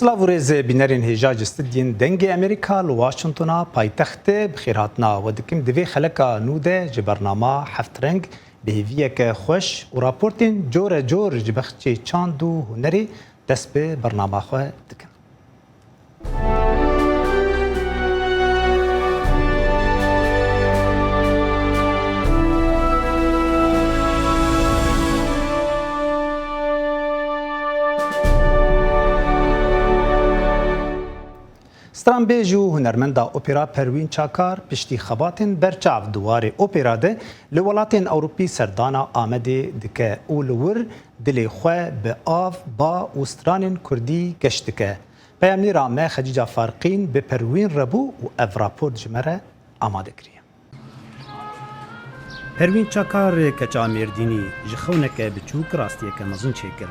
سلاوورز بینرین هجاج استدین دنگ امریکا لواشنطنا پایتخت بخیراتنا و دکم دوی خلقا نوده جبرنامه هفت رنگ بهویه که خوش و راپورتین جور جور جبخچه چاند و هنری دست به برنامه خواه دکن. سترانبیج و هنرمندا اپرا پروین چاکار پشتی خباتن برچاو دوار اپرا ده لولاتین اوروپی سردانا آمده دکه اولور دلی خواه به آف با و سترانین کردی گشتکه. پیامنی رامه خدیجه فارقین به پروین ربو و اف راپورت جمره آماده کریه. پروین چاکار کچا میردینی جخونکه بچوک راستیه که مزون چیکر.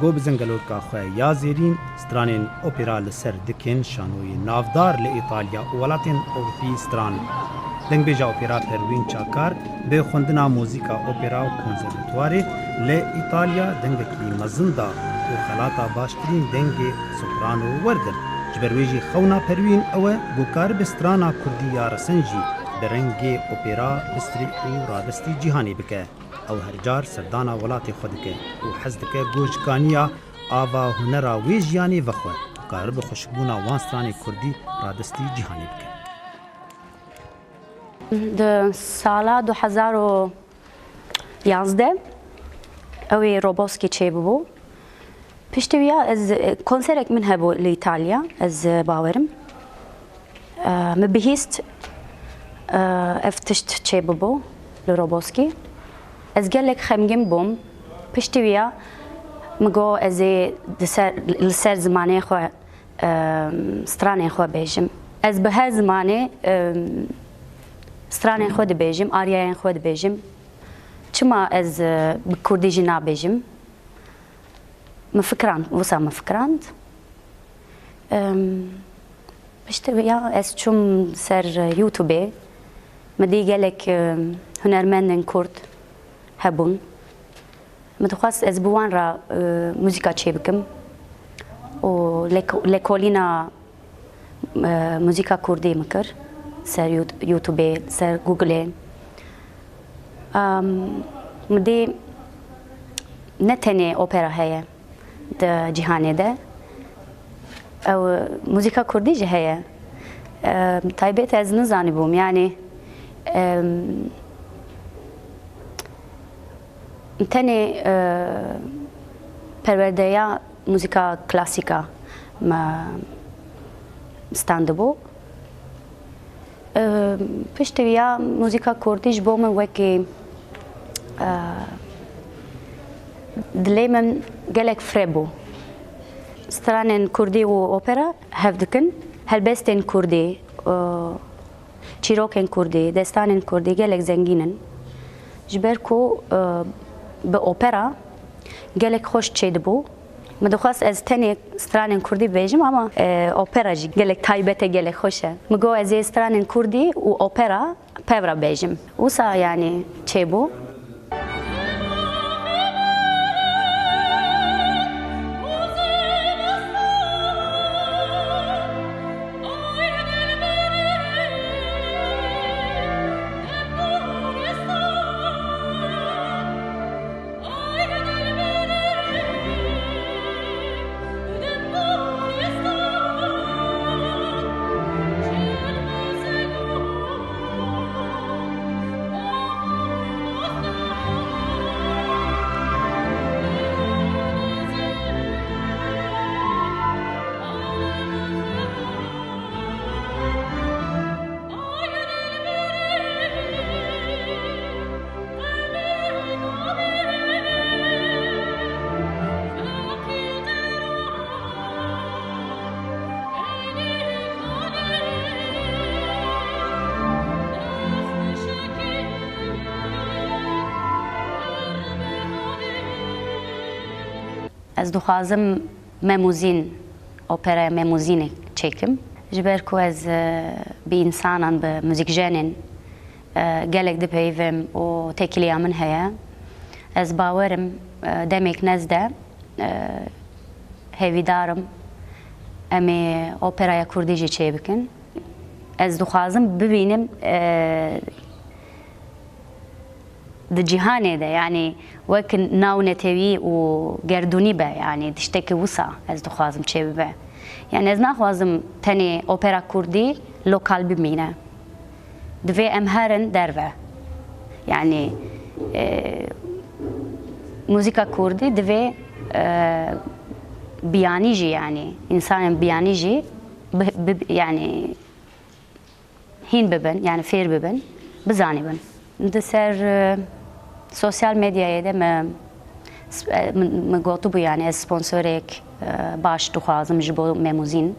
گو بزنگلور کا خواه یا زیرین سترانین اپرا لسر دکن شانوی نافدار لإیطالیا و ولاتین اوروپی ستران. دنگ بیجا اپرا پروین چاکار به خوندنا موزیکا اپرا و کنزرواتواری لإیطالیا دنگ کلی مزندا و خلاطا باشترین دنگ سوپرانو وردن. جبرویجی خونا پروین اوه گوکار بسترانا کردی یا رسنجی برنگ اپرا بستری و رادستی جیهانی بکه. او هرجار سردانا ولاتی خودکه و حزدکه گوشکانیا آوا هنرا ویجیانی وخوه قارب خوشبونا وانستانی کردی رادستی جهانی بکه. ده سالا 2011 اوی روبوسکی چه ببو پشتویا از کنسرک من هبو لإيطاليا از باورم مبهیست افتشت چه ببو لروبوسکی از گلک خمگم بوم پشتویا مگو از لسر زمانه خو سترانه خو بیجم از به هر زمانه سترانه خو بیجم آریای خو بیجم چما از بکردی جنا بیجم مفکران وسا مفکراند پشتویا از چم سر یوتیوب مدی گلک هنرمندن کرد هبون متخصص از بوان را موزیکا چه بکم و لکولینا موزیکا کردی مکر سر یوتیوب سر گوگل مدی نتنی اپرا هیا ده جهانی ده او موزیکا کردی جه هیا تایبت از نزانی بوم یعنی تاني پروردهیا موزیکا کلاسیکا ما ستاندبو پشتویا موزیکا کردیش بوم وکی دلی من گلک فربو سترانن کردی و اپرا هفدکن هلبستن کردی چیروکن کردی دستانن کردی گلک زنگینن جبر کو به اپرا گلک خوش چید بو مدخواست از تنی سترانن کردی بیجم اما اپرا جی گلک تایبت گلک خوشه مگو از سترانن کردی و اپرا پورا بیجم اوسا یعنی چه بو ez dixwazim memuzîn, operaya memuzînê çêkim. Ji ber ku ez bi însanan, bi muzîkjenên gelek dipeyivim û tekiliya min heye. Ez bawerim demek nez de hêvîdarim em ê operaya Kurdî jî çê bikin. Ez dixwazim bibînim di cîhanê de yani wek nawnetewî û gerdûnî be yani tiştekî wisa ez dixwazim çê bibe. Yani ez naxwazim tenê opera Kurdî lokal bimîne. Divê em herin derve. Yani müzika Kurdî divê biyanî jî yani insanên biyanî jî yani hîn bibin yani fêr bibin, bizanîbin. Di ser sosyal medyayê de me gotibû yani ez sponsorek baş dixwazim ji bo memuzîn.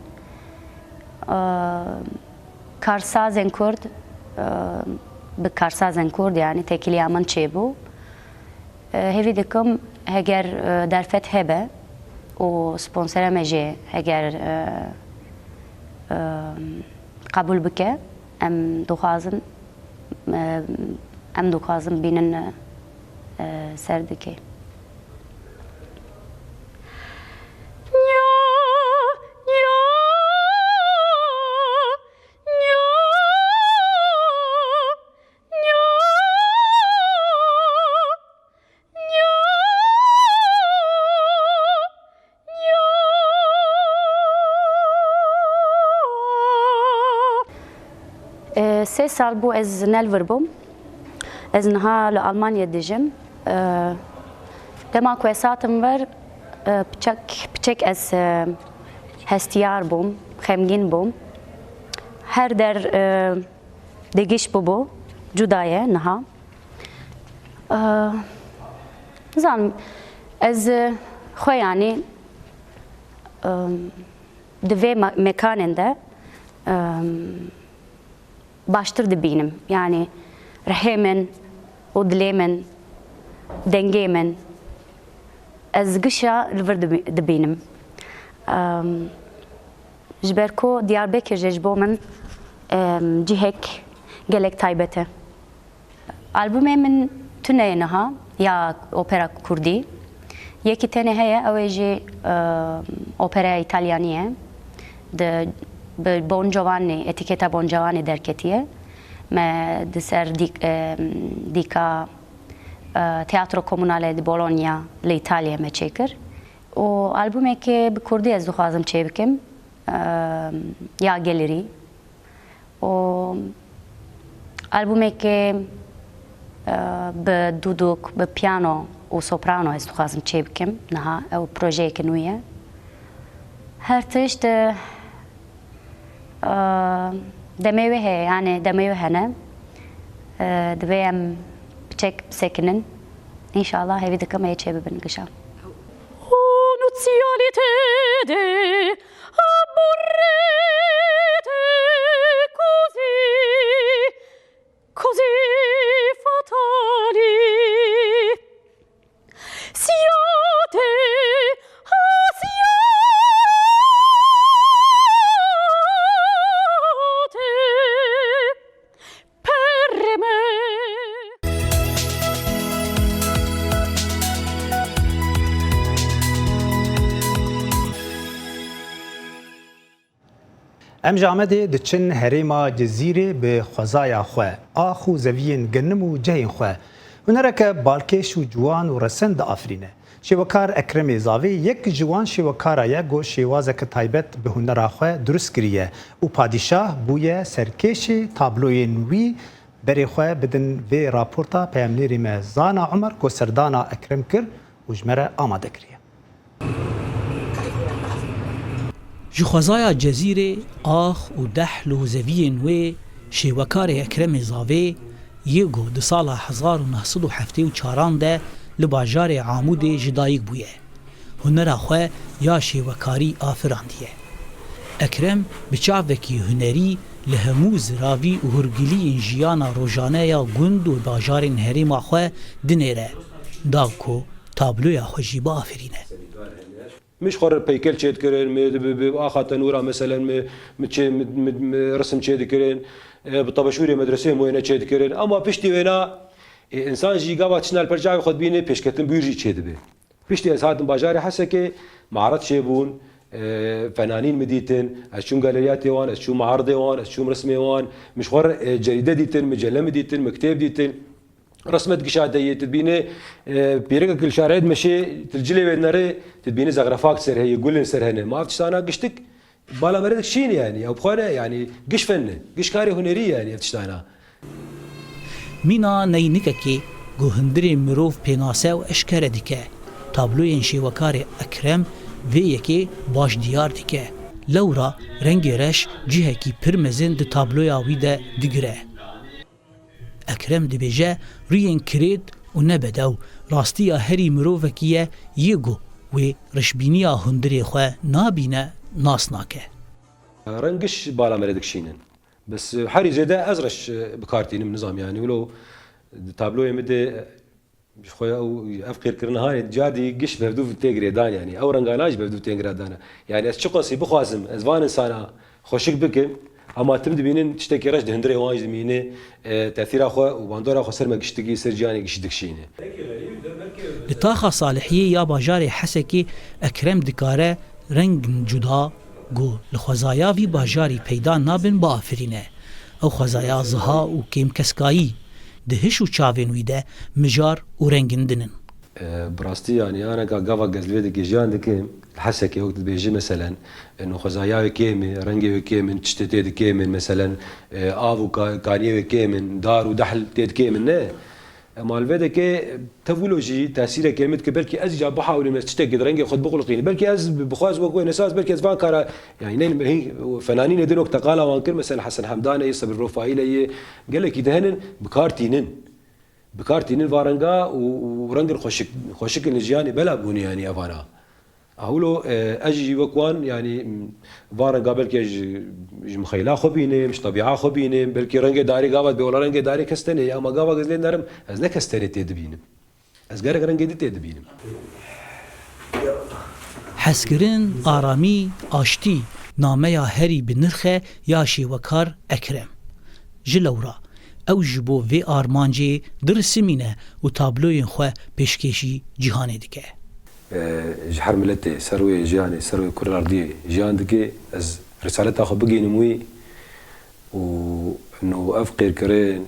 Karsazên Kurd bi karsazên Kurd yani tekiliya min çêbû. Hêvî dikim heger derfet hebe û sponsora me jê heger qebûl bike em dixwazim bînin ser dikê. Sê sal bû ez nelvir bûm. Ez niha li Almanya dijim. Dema ku ez hatim ver piçek ez hestiyar bûm, xemgîn bûm. Her der digiş bû cuda ye niha. Nizanim ez xwe yani di vê mekanên de baştır dibînim. Yani rihê min û dilê min, dengê min ez gişa li vir dibînim. Ji ber ku Diyarbekir jî ji bo min cihek gelek taybet e. Albûmê min tune niha ya opera Kurdî. Yekî tenê heye ew ê jî operaya İtalyanî ye. Bon Giovanni, etiketa Bon Giovanni derketiye. Me di ser dîka Teatro Comunale di Bologna li İtalya me çêkir. û albûmekê bi Kurdî ez dixwazim çê bikim ya gelerî. û albûmekê bi duduk, bi piyano û soprano ez dixwazim çê bikim niha ew projeyekî nû ye. Her tişt demê wê heye yani demê wê hene divê em biçek bisekinin înşallah hêvî dikim ê çê bibin gişa. Nuzialite de aborrete così fatali siate Em ji Amedê diçin herêma Cezîrê bi xwezaya xwe, ax û zeviyên ginim û cehên xwe. Hunereke balkêş û ciwan û resend diafirîne. Şêwekar Ekremê Zavê yek ji wan şêwekara ye got şêwazeke taybet bi hunera xwe durist kiriye û padîşah bûye serkêşê tabloyên wî berê xwe bidin vê raporta peyamnêrê me Zana Umer ku serdana Ekrem kir û ji me re amade kiriye. Ji xwezaya Cezîrê ax û dehl û zeviyên wê şêwekarê Ekremê Zavê yê got di sala 1974 de li bajarê Amûdê ji dayîk bûye. Hunera xwe ya şêwekarî afirandiye. Ekrem bi çavekî hunerî li hemû ziravî û hûrgiliyên jiyana rojane ya gund û bajarên herêma xwe dinêre. Da ku tabloya xwe jî biafirîne. مش خور بيكل شيء كرين آخر تنورة مثلا رسم شيء كرين بطبشوري مدرسة موينة شيء كرين أما بيشتي وينا إنسان جي قاوة تشنال برجع خد بيني بيشكتن بيرجي شيء دبي بيشتي أسهات باجاري حسكي معرض شيبون فنانين مديتن أشوم جاليريات وان أشوم معارض وان أشوم رسمي وان مش خور جريدة ديتن مجلة مديتن مكتب ديتن رسمت قشادية تدبيني بيرقك الشارع مشي تلجلي بيناري تدبيني زغرفاك سر هي يقول سر هنا ما افتش انا قشتك بالا مريدك شين يعني او بخونه يعني قش فن قش كاري هنريه يعني افتش انا مینا نینککی گوهندری مروف پیناسه و اشکره دیکه تابلوین شیوکار اکرم و یکی باش دیار دیکه لورا رنگ رش جیه کی پرمزین دی تابلویا ویده دیگره اکرم دبیجه ریین کرید و نبدو راستیا هری مروفکیه یگو و رشبینیا هندری خواه نابینه ناسناکه رنقش بالا مريدك شينن بس حري زيدا ازرش بكارتين من نظام يعني ولو تابلو يمدي مش خويا او افكر كرنا هاي جادي قش بفدو في تيغري دان يعني او رنقاناج بفدو تيغري دانا يعني اس شقصي بخوازم ازوان انسان خوشك بك اما تبدي بينن تشتكي رش هندري واج مينه تاثير اخو وباندورا خو سر ما قشتكي سرجاني قشتك شينه لطاقة صالحية يا باجاري حسكي اكرم دكاره رنگ جدا گو لخوازایا وی باجاری پیدا نابن با آفرینه او خوازایا زها و کم کسکایی دهش و چاوین ویده مجار و رنگندنن براستي يعني انا قاوا قزلويدك جيان دكيم الحسكي وقت بيجي مثلا انه خزايا كيمي رنجي كيمن تشتتي كيمن مثلا افو كانيه كيمن دار ودحل تيد كيمن نه اما الفيدك تفولوجي تاثير كلمه بلكي از جاب بحاول انه تشتقد رنجي خد بقلقين بلكي از بخواز وقوي اساس بلكي از فان كارا يعني هي فنانين يدين وقت قال وانكر مثلا حسن حمدان يصب الرفايلي قال لك يدهن بكارتينن فارنجا ورنجر خوشك الجياني بلا بوني يعني افانا اقولوا اجي وكوان يعني فارنجا بلكي مخيلا خبينه مش طبيعه خبينه بلكي رنجي داري قاوت بولا رنجي داري كستني اما قاوا غزلين نرم از نكستني تدبينم از غير رنجي دي تدبينم حسگرن آرامی آشتی نامه یا هری بنرخه یا شیوکار اکرم جلورا او جبو و آرمانجی درسمینه و تابلوین خواه پیشکشی جهانه دیگه جحر ملتي سروي جياني سروي كل الأرضية جيان دكي از رسالة أخو بقي نموي وإنه أفقير كرين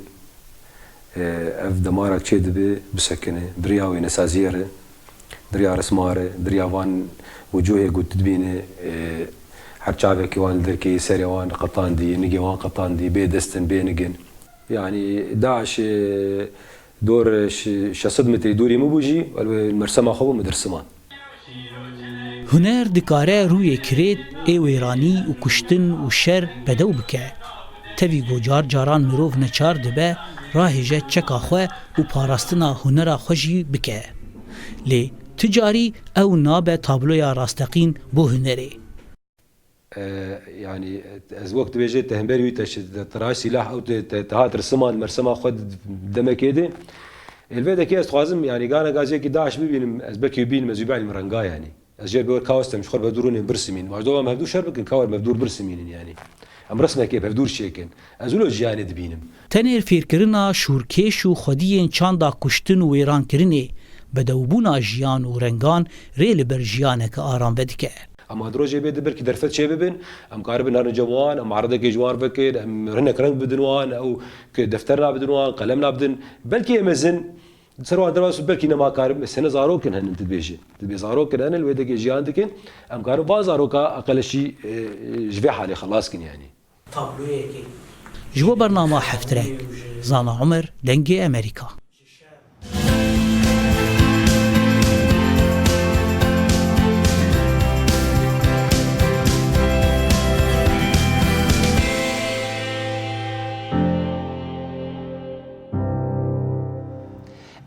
أف دمارك شيد بي بسكنة درياوي نسازيرة دريا رسمارة دريا وان وجوهي قد تدبيني حرشافي كيوان ذكي سري وان قطان دي نجي وان قطان دي بي دستن بي نجن يعني داعش دور شصدمتي دوري مبوجي المرسمة خو مدرسمان هنر دکاره روی کرد ای ویرانی و کشتن و شر بدو بکه تاوی گوجار جاران مروف نچار دبه راهجه چکا خواه و پاراستنا هنرا خوشی بکه لی تجاری او نابه تابلویا راستقین بو هنره يعني از وقت بيجي تهمبري تراش سلاح او تهات رسمان المرسمه خد دمه كده الفيدا كيس خوازم يعني قانا قازي كي داعش ببين از بكي بين مزيبع المرنقا يعني از جاي بيور كاوستم مش خور بدورون برسمين واجدوا ما بدور شربك كاور مبدور برسمين يعني ام رسمه كيف بدور شيكن ازولو جاني دبينم تنر فیرکرنا شورکش و خودین چاندا کشتن و ویران کرنه بدوبونا جیان و رنگان ریل بر جیانه که آرام بدکه اما دروجي بيد بركي درفت شي ببن ام قارب نار جوان ام عرضك جوار فكر ام رنك رنگ بدنوان او دفترنا بدنوان قلمنا بدن بلكي امزن سروا درواس بلكي نما قارب سنه زاروكن هن تبيجي تبي زاروكن انا الويدك جيان دكن ام قارب بازاروكا اقل شيء جبي حالي خلاص كن يعني جو برنامه حفترك زانا عمر دنگي امريكا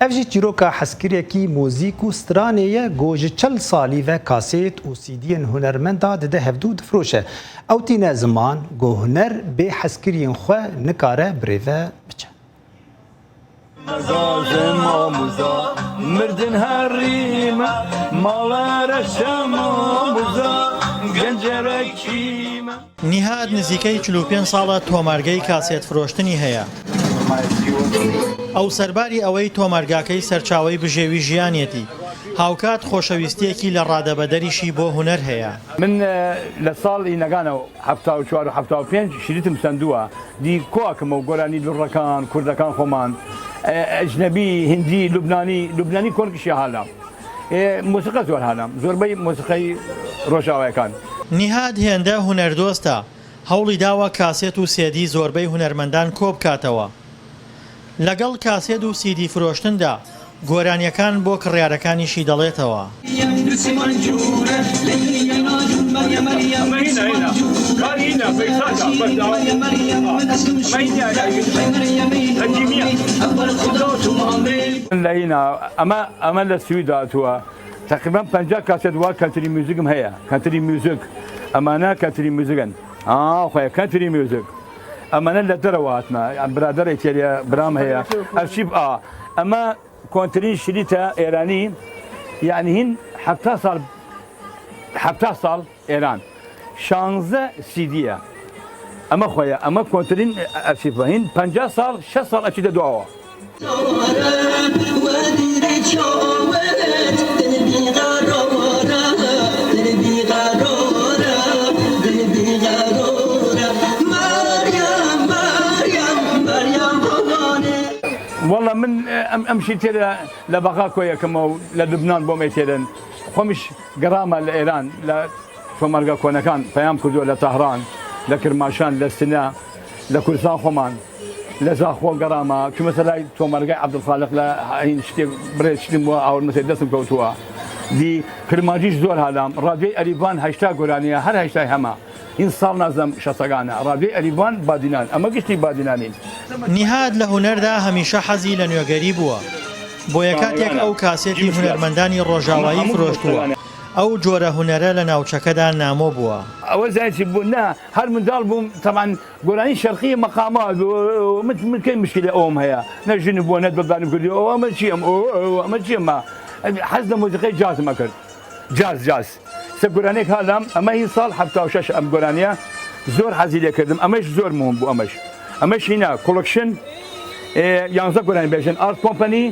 افجی چیروکا حسکریه کی موزیک و سترانیه گوج چل سالی و کاسیت و سیدین هنرمندا ده هفدود فروشه او تینه زمان گو هنر به حسکرین خواه نکاره بریوه بچه Gazem amuza Mirdin herrime Malere şemamuza Gencerekime نیهاد نزیکەی 45 ساڵە تۆمارگەی کاسێت فرۆشتنی هەیە. ئەو سەرباری ئەوەی تۆمارگاکەی سەرچاوی بژێوی ژیانێتی هاوکات خۆشەویستیەکی لە ڕادەبەدەریشی بۆ هونەر هەیە. من لساڵی نەگانە 74 و 75 شریتم سندووە دی کۆکەمە و گۆرانی دوڕەکان کوردەکان خۆمان ئەجنەبی هندی لوبنانی کۆرگشی هاالام موسیقە زۆر هاالام زۆربەی موسیقەی ڕۆژاوایەکان. نیهاد هێندە هونەردۆستە هەوڵی داوە کاسێت و سێدی زۆربەی هونەرمەندان کۆ بکاتەوە. لەگەڵ کاسێت و سیدی فرۆشتندا گۆرانیەکان بۆ کڕیارەکانیشی دەڵێتەوە. ئەمە لە سویداتوە تقریبا 50 کاسێت وا کەنتری میوزیکم هەیە کەنتری میوزیک ئەمانە کەنتری میوزیکن خۆی کەنتری میوزیک ئەمانە لە دەرەوە هاتمە برادەڕی تێریە برام هەیە ئەرشیب ئەمە کۆنترین شریتە ئێرانی یعنی هین 70 ساڵ ئێران 16 سیدیە ئەمە خۆیە ئەمە کۆنترین ئەرشیفە هین 50 ساڵ 6 ساڵ ئەچیدە دواوە. والله من امشي ترى لبقى كويا كما للبنان بوم تيرن خمش جرامه لايران لا فمرقا كونا كان فيام كردو لطهران لكرماشان للسنا لكردستان خمان لزاخو جرامه كما مثلا فمرقا عبد الخالق لا هين شتي بريد شتي او المسدس كوتوا دي كرماجيش زور هالام رادي اليفان هاشتاغ غورانيا هر هاشتاغ هما این ساڵ نازم شەسەگانە ڕادێ ئەلیڤان بادینان ئەمە گشتی بادینانین. نیهاد لە هونەردا هەمیشە حەزی لە نوێگەری بووە بۆ یەکاتێک ئەو کاسێتی هونەرمەندانی ڕۆژاوایی فرۆشتووە ئەو جۆرە هونەرە لە ناوچەکەدا نامۆ بووە. ئەوە زانیی بوو نا هەر منداڵ بووم تەمان گۆرانی شەرقی مەقامات من کەی مشکلە ئەوم هەیە نەژن بووە نەت بەدانم کردی ئەمە چیم ئەمە چیمە حەز لە مۆزیقەی جازمە کرد جاز. سەگۆرانێک هاالام ئەمە هی ساڵ 76 ئەم گۆرانیە زۆر حەزی لێ کردم ئەمەش زۆر مهم بوو ئەمەش هینە کۆڵکشن 11 گۆرانی بێژن ئارت کۆمپەنی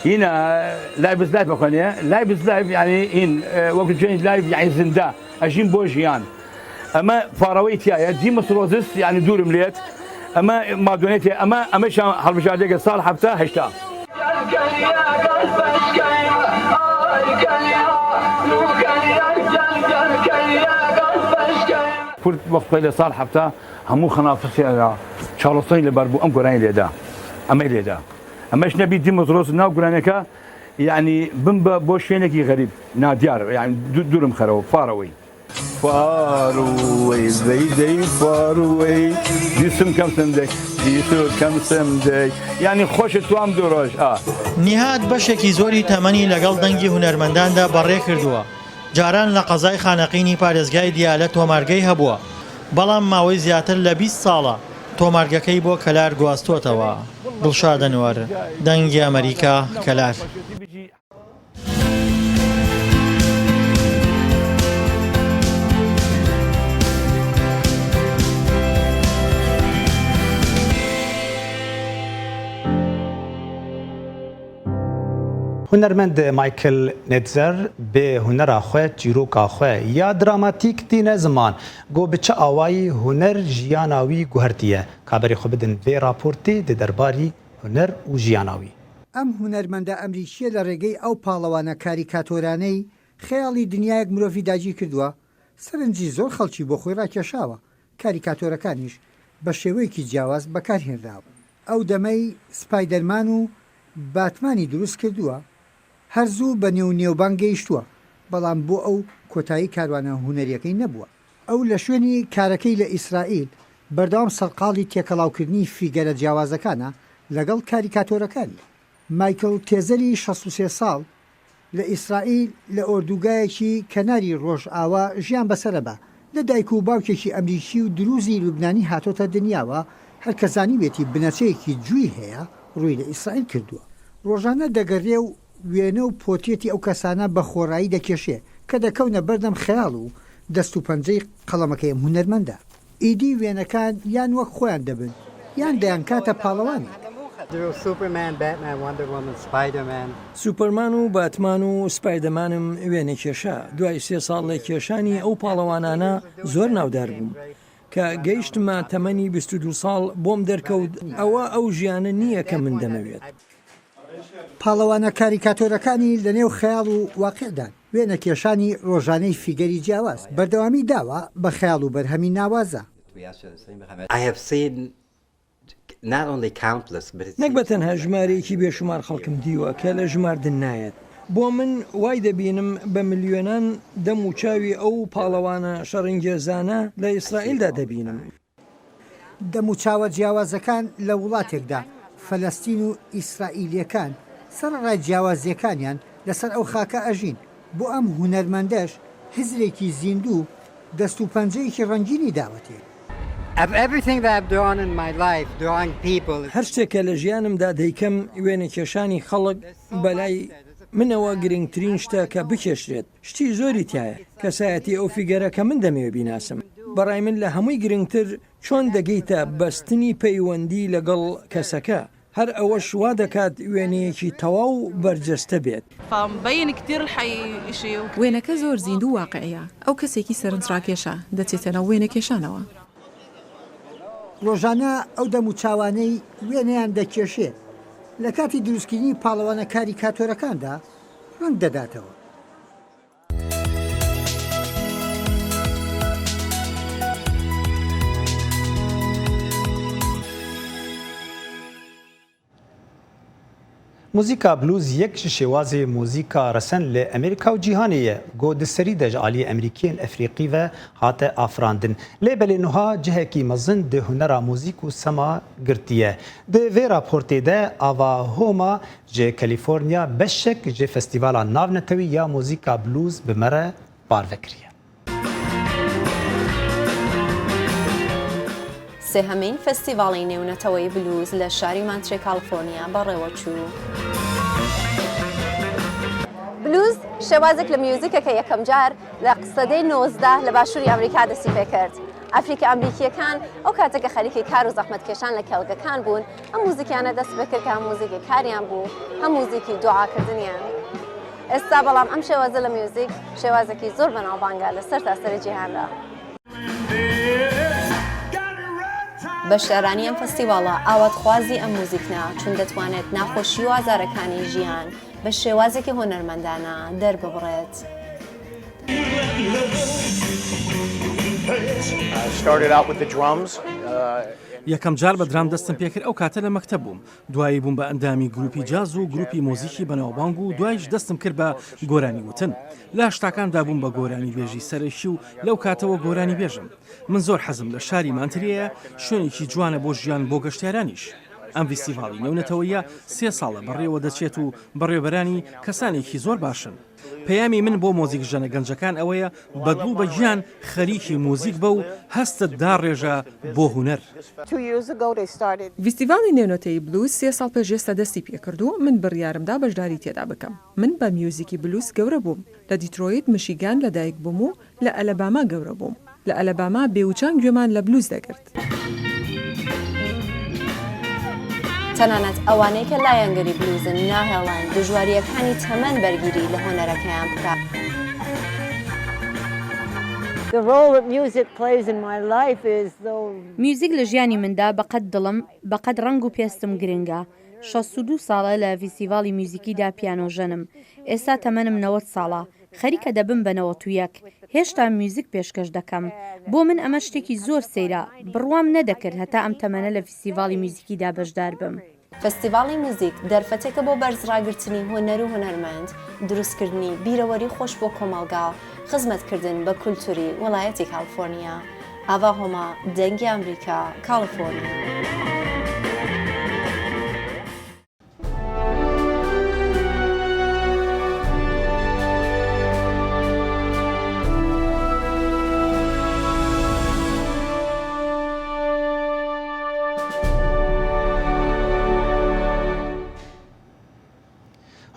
هینە لایڤ لایڤ بخۆنێ لایڤ لایڤ یعنی هین وەکو جێن لایڤ یعنی زندا ئەژین بۆ ژیان ئەمە فاڕەوەی تایە دیمەسرۆزس یعنی دوورم لێت ئەمە مادونێتێ ئەمەشان هەڵبژاردێکە ساڵ 70 کورد وەختی لە ساڵ 70 هەموو خەنافەسیەکە چاڵۆستانی لەبەر بوو ئەم گۆرانی لێدا ئەمەی لێدا ئەمەش نەبی دیمەزۆرۆس ناو گۆرانەکە یعنی بم بۆ شوێنێکی غەریب نادیار یعنی دوورم خەرەوە فاڕەوەی فاروەی زەیدەی فاروەی دیسم کەم سندەی دیسور کەم سندەی یعنی خۆشت توام دوو ڕۆژ نیهاد بەشێکی زۆری تەمەنی لەگەڵ دەنگی هونەرمەنداندا بەڕێ کردووە جاران لە قەزای خانەقینی پارێزگای دیالە تۆمارگەی هەبووە بەڵام ماوەی زیاتر لە 20 ساڵە تۆمارگەکەی بۆ کەلار گواستوتەوە. دڵشادەنوەر دەنگی ئەمریکا کەلار. هنرمند مایکل نتزر به هنر خو چیروکا خو یا دراماتیک دین زمان گو بچه آوایی هنر جیاناوی گوهرتیه کابری خو بدن به راپورتی د درباری هنر و جیاناوی ئەم هونەرمەندە ئەمریکیە لە ڕێگەی ئەو پاڵەوانە کاریکاتۆرانەی خەیاڵی دنیایەک مرۆڤی داگیر کردووە سەرنجی زۆر خەڵکی بۆ خۆی ڕاکێشاوە کاریکاتۆرەکانیش بە شێوەیەکی جیاواز بەکارهێنراوە ئەو دەمەی سپایدەرمان و باتمانی دروست کردووە هەرزوو بە نێوبانگ گەیشتووە بەڵام بۆ ئەو کۆتایی کاروانە هونەریەکەی نەبووە ئەو لە شوێنی کارەکەی لە ئیسرائیل بەردەوام سەرقاڵی تێکەڵاوکردنی فیگەرە جیاوازەکانە لەگەڵ کاریکاتۆرەکانی مایکل تێزەری 63 ساڵ لە ئیسرائیل لە ئۆردوگایەکی کەناری ڕۆژئاوا ژیان بەسەرەبە لە دایک و باوکێکی ئەمریکی و دروزی لوبنانی هاتۆتە دنیاوە هەر کەزانی بێتی بنەچەیەکی جووی هەیە ڕووی لە ئیسرائیل کردووە. ڕۆژانە دەگەڕێ و وێنە و پۆتێتی ئەو کەسانە بە خۆڕایی دەکێشێ کە دەکەونە بەردەم خەیاڵ و دەست و پەنجەی قەڵەمەکەی هونەرمەندە. ئیدی وێنەکان یان وەک خۆیان دەبن یان دەیان کاتە پاڵەوانی. سوپەرمان و باتمان و سپایدەمانم وێنە کێشا. دوای 3 ساڵ لە کێشانی ئەو پاڵەوانانە زۆر ناودار بووم کە گەیشتمە تەمەنی 22 ساڵ بۆم دەرکەوت. ئەوە ئەو ژیانە نییە کە من دەمەوێت. پاڵەوانە کاریکاتۆرەکانی لە نێو خەیاڵ و واقعدان وێنە کێشانی ڕۆژانەی فیگەری جیاواز بەردەوامی داوە بە خەیاڵ و بەرهەمی ناوازە. نەک بە تەنها ژمارەیەکی بێشمار خەڵکم دیوە کە لە ژماردن نایەت. بۆ من وای دەبینم بە ملیۆنان دەم و چاوی ئەو پاڵەوانە شەڕنگێزانە لە ئیسرائیلدا دەبینم. دەم و چاوە جیاوازەکان لە وڵاتێکدا فەلەستین و ئیسرائیلیەکان سەرڕای جیاوازیەکانیان لەسەر ئەو خاکە ئەژین. بۆ ئەم هونەرمەندەش هزرێکی زیندوو دەست و پەنجەیەکی ڕەنگینی داوەتێ. هەر شتێکە لە ژیانمدا دەیکەم وێنە کێشانی خەڵک بەلای منەوە گرنگترین شتە کە بکێشرێت. شتی زۆری تایە کەسایەتی ئەو فیگەرە کە من دەمەوێت بیناسم. بەڕای من لە هەمووی گرنگتر چۆن دەگەیتە بەستنی پەیوەندی لەگەڵ کەسەکە. هەر ئەوەش وا دەکات وێنەیەکی تەواو بەرجەستە بێت. وێنەکە زۆر زیندوو واقعەیە. ئەو کەسێکی سەرنجڕاکێشە دەچێتەنەوە وێنە کێشانەوە. ڕۆژانە ئەو دەم و چاوانەی وێنەیان دەکێشێ لە کاتی دروستکردنی پاڵەوانە کاریکاتۆرەکاندا ڕەنگ دەداتەوە. موزیکا بلوز یەک ji şêwazê mûzîka resen li Amerîka û cîhanê ye. Got di serî de ji aliyê Amerîkiyên Efrîqî ve hate afirandin. Lê belê niha cihekî mezin di hunera mûzîk û sema girtiye. Di vê raportê de Avahoma ji Kalîforniya beşek ji Festîvala Navnetewî ya Mûzîka Blues bi me re parvekiriye. سێهەمین فستیڤاڵی نێونەتەوەی بلوز لە شاری مانترێ کالیفۆرنیا بەڕێوەچوو. بلوز شێوازێک لە میوزیکە کە یەکەم جار لە سەدەی 19 لە باشووری ئەمریکا دەستی پێ کرد. ئەفریقی ئەمریکیەکان ئەو کاتێکە خەریکی کار و زەحمەتکێشان لە کێڵگەکان بوون، ئەم موزیکیانە دەست پێ کرد کە هەم موزیکی کاریان بوو، هەم موزیکی دوعاکردنیان. ئێستا بەڵام ئەم شێوازە لە میوزیک شێوازێکی زۆر بەناوبانگە لە سەر تاسەری جیهاندا. بەشدارانی ئەم فستیڤاڵە ئاواتخوازی ئەم موزیکنە چون دەتوانێت ناخۆشی و ئازارەکانی ژیان بە شێوازێکی هۆنەرمەندانە دەرببڕێت. یەکەم جار بە درام دەستم پێکرد ئەو کاتە لە مەکتەب بووم. دوایی بووم بە ئەندامی گروپی جاز و گروپی مۆزیکی بەناوبانگ و دوایش دەستم کرد بە گۆرانی وتن. لە هەشتاکاندا بووم بە گۆرانی بێژی سەرەکی و لەو کاتەوە گۆرانی بێژم. من زۆر حەزم لە شاری مانتریەیە، شوێنێکی جوانە بۆ ژیان بۆ گەشتیارانیش. ئەم فستیڤاڵی نێونەتەوەیە 3 ساڵە بەڕێوە دەچێت و بەڕێوەبەرانی کەسانێکی زۆر باشن. پەیامی من بۆ مۆزیک ژەنە گەنجەکان ئەوەیە بەدڵ بە گیان خەریکی مۆزیک بە و هەستت داڕێژە بۆ هونەر. فستیڤاڵی نێونەتەوەی بلوز 3 ساڵ پێش ئێستا دەستی پێکردو من بڕیارمدا بەشداری تێدا بکەم. من بە میوزیکی بلوز گەورە بووم. لە دیترۆیت میشیگان لەدایک بووم و لە ئەلەباما گەورە بووم. لە ئەلەباما بێوچان گوێمان لە بلوز دەگرت. تەنانەت ئەوانەی کە لایەنگەری بلوزن ناهێڵان دژواریەکانی تەمەەن بەرگیری لە هۆنەرەکەیان بکات. میوزیک لە ژیانی مندا بەقەد دڵم بەقەد ڕنگ و پێستم گرنگە. 62 ساڵە لە فیستیڤاڵی میوزیکیدا پیانۆژەنم. ئێستا تەمەنم 90 ساڵە. خەریکە دەبم بە 91. هێشتا میوزیک پێشکەش دەکەم. بۆ من ئەمە شتێکی زۆر سەیرە. بڕوام نەدەکرد هەتا ئەم تەمەنە لە فیستیڤاڵی میوزیکیدا بەشدار بم. فستیڤاڵی موزیک دەرفەتێکە بۆ بەرزڕاگرتنی هۆنەر و هونەرمەند، دروستکردنی بیرەوەری خۆش بۆ کۆمەڵگا، خزمەتکردن بە کولتوری وڵایەتی کالیفۆرنیا. ئاڤاهۆما، دەنگی ئەمریکا، کالیفۆرنیا.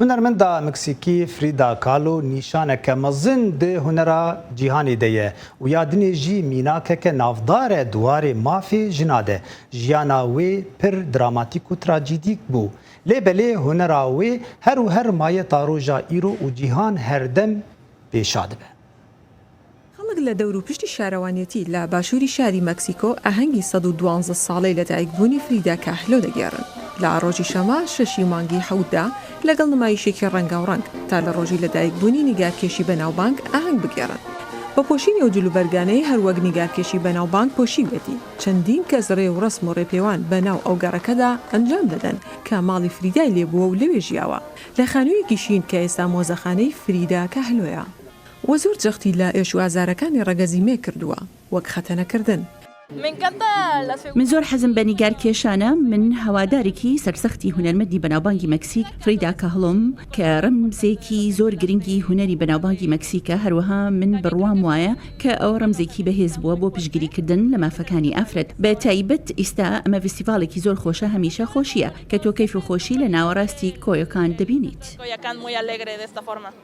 هنرمندا مکسیکی فریدا کالو نیشانک مزن ده هنرا جیهانی دیه و یادنی جی میناکک نافدار دوار مافی جناده جیانا وی پر دراماتیک و تراجیدیک بو لیبلی هنرا وی هر و هر مایه تاروجا ایرو و جیهان هر دم پیشاد به خەڵک لە دەور و پشتی شارەوانیەتی لە باشووری شاری مەکسیکۆ ئاهەنگی 112 ساڵەی لەدایکبوونی فریدا کاهلۆ دەگێڕن لە ڕۆژی شەما 6 مانگی حەوتدا لەگەڵ نمایشێکی ڕەنگاوڕەنگ تا لە ڕۆژی لەدایکبوونی نیگارکێشی بەناوبانگ ئاهەنگ بگێڕن بە پۆشینی ئەو جلوبەرگانەی هەروەک نیگارکێشی بەناوبانگ پۆشیوێتی چەندین کەس ڕێ و ڕسم و ڕێپێوان بەناو ئەو گەڕەکەدا ئەنجام دەدەن کە ماڵی فریدای لێبووە و لەوێ ژیاوە لە خانوویەکی شین کە ئێستا مۆزەخانەی فریدا کاهلۆیە وە زۆر جەختی لە ئێش و ئازارەکانی ڕەگەزیمێ کردووە وەک خەتەنەکردن من زۆر حەزم بە نیگارکێشانە من هەوادارێکی سەرسەختی هونەرمەندی بەناوبانگی مەکسیک فریدا کاهڵۆم کە ڕەمزێکی زۆر گرنگی هونەری بەناوبانگی مەکسیکە هەروەها من بڕوام وایە کە ئەو ڕەمزێکی بەهێز بووە بۆ پشگیریکردن لە مافەکانی ئافرەت بە تایبەت ئێستا ئەمە فستیڤالێکی زۆر خۆشە هەمیشە خۆشیە کە تۆ کەیف و خۆشی لە ناوەڕاستی کۆیەکان دەبینیت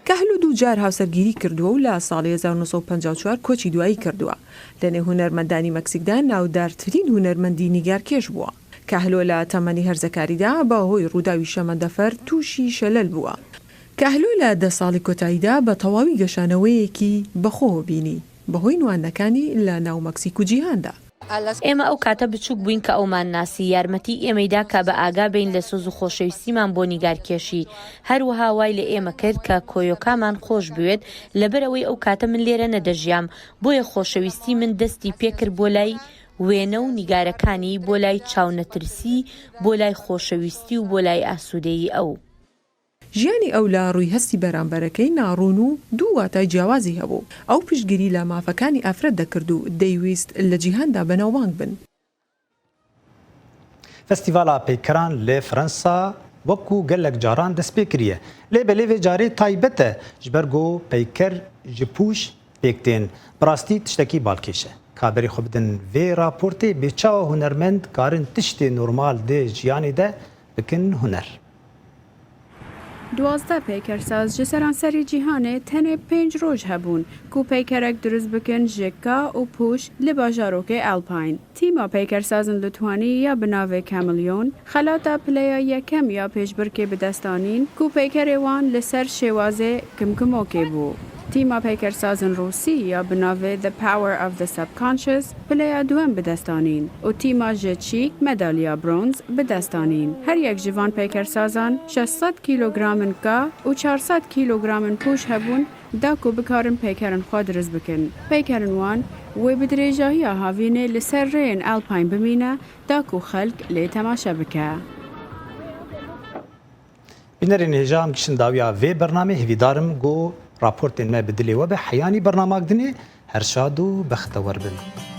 کاهلو دوو جار هاوسەرگیری کردووە و لە ساڵی 1954 کۆچی دوایی کردووە لەنێو هونەرمەندانی مەکسیکدا ناودارترین هونەرمەندی نیگارکێش بووە کاهلۆ لە تەمەنی هەرزەکاریدا بەهۆی ڕووداوی شەمەندەفەر تووشی شەلەل بووە کاهلۆ لە 10 ساڵی کۆتاییدا بە تەواوی گەشانەوەیەکی بەخۆوە بینی بەهۆی نوانەکانی لە ناو مەکسیک و جیهاندا ئێمە ئەو کاتە بچووک بووین کە ئەومان ناسی یارمەتی ئێمەیدا کە بە ئاگا بین لە سۆز و خۆشەویستیمان بۆ نیگارکێشی هەروەها وای لە ئێمە کرد کە کۆیۆکامان خۆش بوێت لەبەرەوەی ئەو کاتە من لێرە نەدەژیام بۆیە خۆشەویستی من دەستی پێکرد بۆ لای وێنە و نیگارەکانی بۆ لای چاونەترسی بۆ لای خۆشەویستی و بۆ لای ئاسوودەیی ئەو ژیانی ئەو لە ڕووی هەستی بەرامبەرەکەی ناڕوون و دوو واتای جیاوازی هەبوو ئەو پشتگیری لە مافەکانی ئافرەت دەکرد و دەیویست لە جیهاندا بەناوبانگ بن فستیڤالا پەیکەران لێ فەرەنسا وەکو گەلێک جاران دەست پێ کریە لێ بە لێوێ جارێ تایبەتە ji ber got پەیکەر ji pûş pêktên birastî tiştekî balkêş e kaberî xwe bidin vê raportê bêçawa hunermend karin tiştê normal dê jiyanê de bikin huner 12 پێکەرساز ji seranserî cîhanê tenê 5 roj hebûn ku peykerek dروست bikin ji ka û pûş li bajarokê Alpine. Tîma peykersazin li Twanî ya bi navê Kamilyon, xelata pileya yekem ya pêşbirkê bi destanîn ku peykerê wan li ser şêwazê kimkimokê bû. Tîma peykersazin Rûsî ya bi navê The Power of the Subconscious pileya duem bi destanîn û tîma ji çîk medalya bronz bi destanîn. Her yek ji van peykersazan 600 kilogramên ka û 400 kilogramên pûş hebûn da ku bikarin peykerên xwe diriz bikin. Peykerên wan wê bi dirêjahiya havînê li ser rêyên Alpine bimîne da ku xelk lê temaşe bike. Binerên hêja gişin dawiya vê bernamê hevîdarim got raportên me bi dilê we be heyanî bernamagdinê her şad û bextewar bin.